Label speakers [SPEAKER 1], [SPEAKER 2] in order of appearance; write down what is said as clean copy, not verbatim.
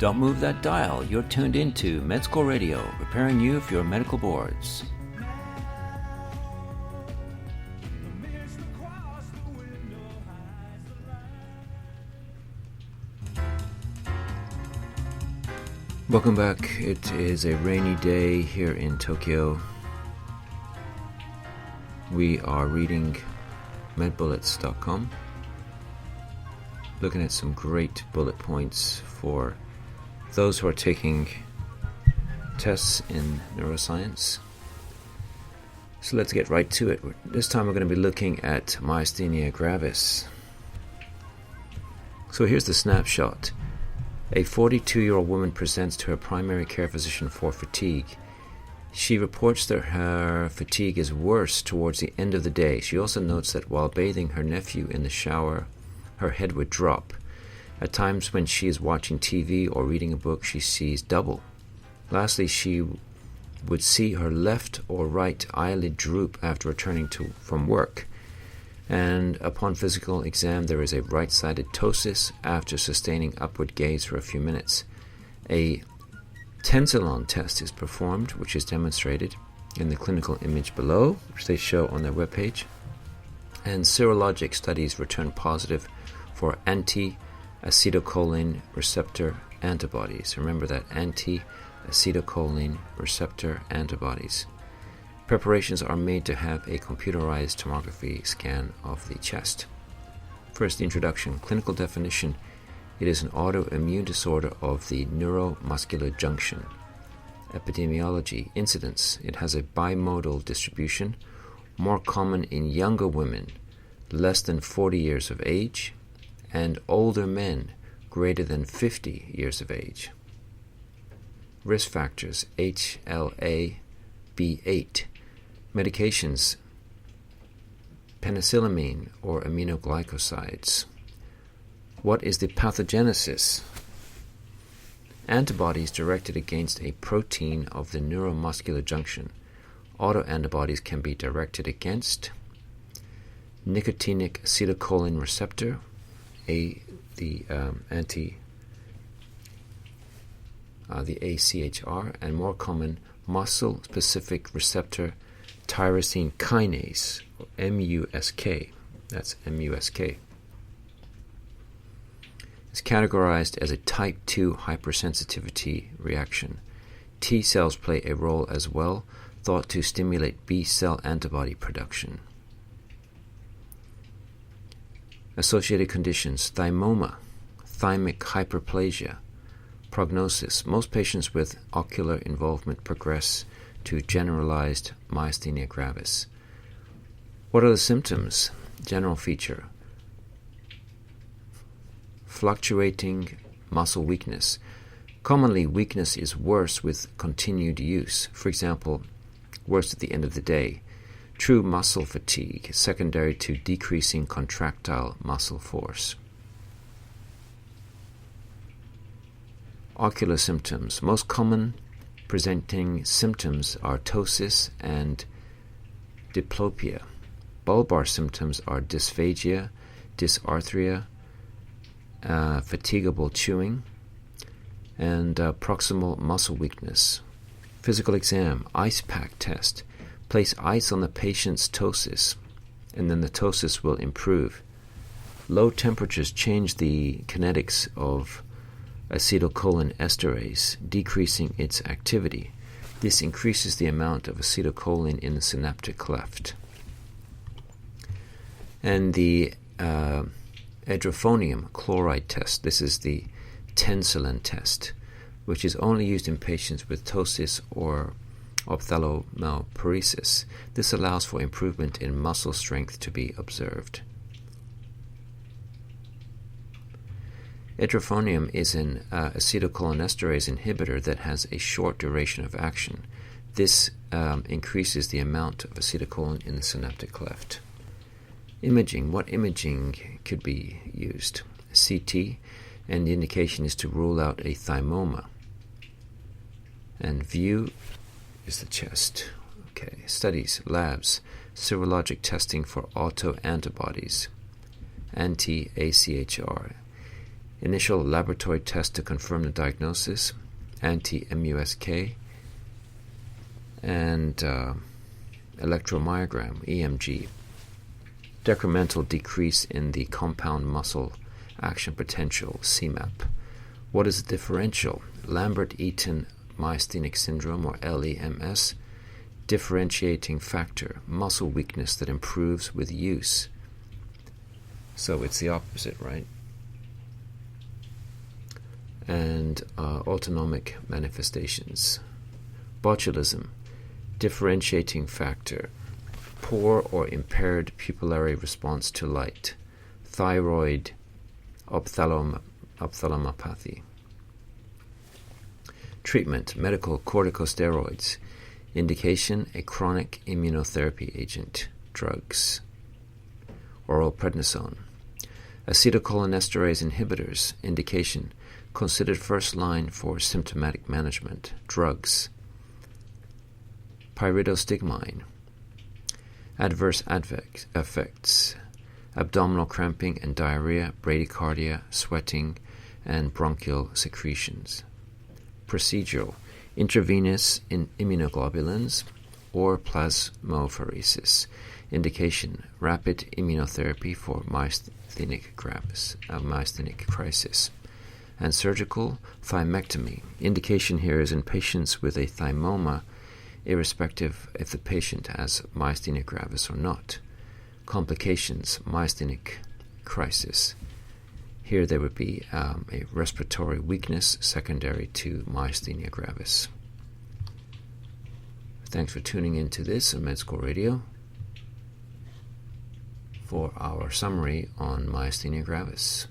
[SPEAKER 1] Don't move that dial. You're tuned into Med School Radio, preparing you for your medical boards. Welcome back. It is a rainy day here in Tokyo. We are reading medbullets.com, looking at some great bullet points for those who are taking tests in neuroscience. So let's get right to it. This time we're going to be looking at Myasthenia Gravis. So here's the snapshot. A 42-year-old woman presents to her primary care physician for fatigue. She reports that her fatigue is worse towards the end of the day. She also notes that while bathing her nephew in the shower, her head would drop. At times when she is watching TV or reading a book, she sees double. Lastly, she would see her left or right eyelid droop after returning from work. And upon physical exam, there is a right-sided ptosis after sustaining upward gaze for a few minutes. A tensilon test is performed, which is demonstrated in the clinical image below, which they show on their webpage. And serologic studies return positive for anti-acetylcholine receptor antibodies. Remember that, anti-acetylcholine receptor antibodies. Preparations are made to have a computerized tomography scan of the chest. First, the introduction. Clinical definition. It is an autoimmune disorder of the neuromuscular junction. Epidemiology. Incidence. It has a bimodal distribution, more common in younger women, less than 40 years of age, and older men, greater than 50 years of age. Risk factors. HLA-B8. Medications, penicillamine or aminoglycosides. What is the pathogenesis? Antibodies directed against a protein of the neuromuscular junction. Autoantibodies can be directed against nicotinic acetylcholine receptor, the AChR, and more common muscle-specific receptor tyrosine kinase, or MuSK. That's MuSK. It's categorized as a type 2 hypersensitivity reaction. T cells play a role as well, thought to stimulate B cell antibody production. Associated conditions: thymoma, thymic hyperplasia. Prognosis: most patients with ocular involvement progress to generalized myasthenia gravis. What are the symptoms? General feature: fluctuating muscle weakness. Commonly, weakness is worse with continued use. For example, worse at the end of the day. True muscle fatigue, secondary to decreasing contractile muscle force. Ocular symptoms. Most common presenting symptoms are ptosis and diplopia. Bulbar symptoms are dysphagia, dysarthria, fatigable chewing, and proximal muscle weakness. Physical exam, ice pack test. Place ice on the patient's ptosis, and then the ptosis will improve. Low temperatures change the kinetics of acetylcholine esterase, decreasing its activity. This increases the amount of acetylcholine in the synaptic cleft. And the edrophonium chloride test. This is the tensilon test, which is only used in patients with ptosis or ophthalmoparesis. This allows for improvement in muscle strength to be observed. Edrophonium is an acetylcholinesterase inhibitor that has a short duration of action. This increases the amount of acetylcholine in the synaptic cleft. Imaging. What imaging could be used? CT, and the indication is to rule out a thymoma. And view is the chest. Okay. Studies, labs, serologic testing for autoantibodies, anti-AChR. Initial laboratory test to confirm the diagnosis, anti-MuSK, and electromyogram, EMG. Decremental decrease in the compound muscle action potential, CMAP. What is the differential? Lambert-Eaton myasthenic syndrome, or LEMS. Differentiating factor, muscle weakness that improves with use. So it's the opposite, right? And autonomic manifestations. Botulism, differentiating factor, poor or impaired pupillary response to light. Thyroid ophthalmopathy. Treatment, medical corticosteroids. Indication, a chronic immunotherapy agent. Drugs. Oral prednisone. Acetylcholinesterase inhibitors. Indication, considered first line for symptomatic management. Drugs. Pyridostigmine. Adverse effects, abdominal cramping and diarrhea, bradycardia, sweating, and bronchial secretions. Procedural, intravenous immunoglobulins or plasmapheresis. Indication, rapid immunotherapy for myasthenic gravis, myasthenic crisis. And surgical, thymectomy. Indication here is in patients with a thymoma, irrespective if the patient has myasthenia gravis or not. Complications, myasthenic crisis. Here there would be a respiratory weakness secondary to myasthenia gravis. Thanks for tuning in to this on Med School Radio for our summary on myasthenia gravis.